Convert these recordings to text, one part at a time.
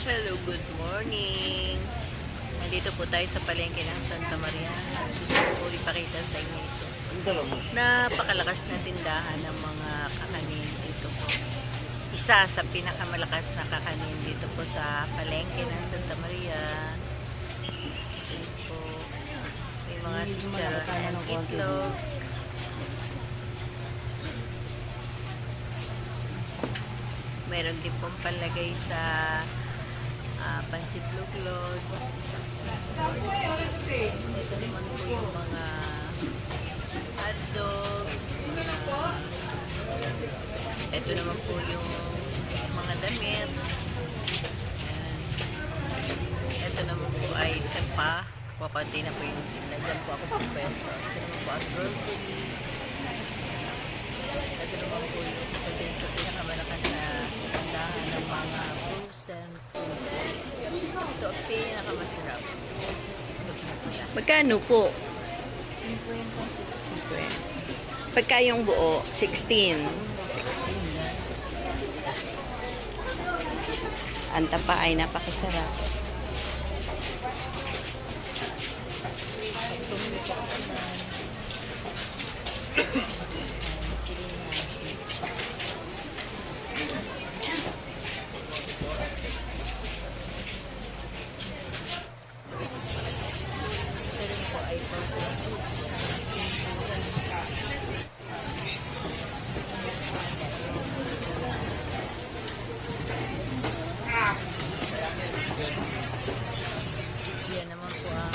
Hello, good morning. Nandito po tayo sa palengke ng Santa Maria. Gusto ko po ipakita sa inyo ito. Napakalakas na tindahan ng mga kakanin dito po. Isa sa pinakamalakas na kakanin dito po sa palengke ng Santa Maria. Ito po. May mga sitsaron at itlog. Meron din pong palagay sa pansit luglod. Ito naman po yung mga hotdog. Ito naman po yung mga damit. Ayan. Ito naman po ay tepa. Kukunti na po yung nandyan po ako po pwesto. Ito naman po ang grocery. Ito naman po yung sabihin sa pinakamalakas na tindahan ng mga frozen food. Ito ang pinakamasarap. Magkano po? 50. Pagka yung buo, 16. 16. Ang tapa ay napakasarap. Yan naman po ang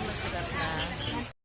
masarap na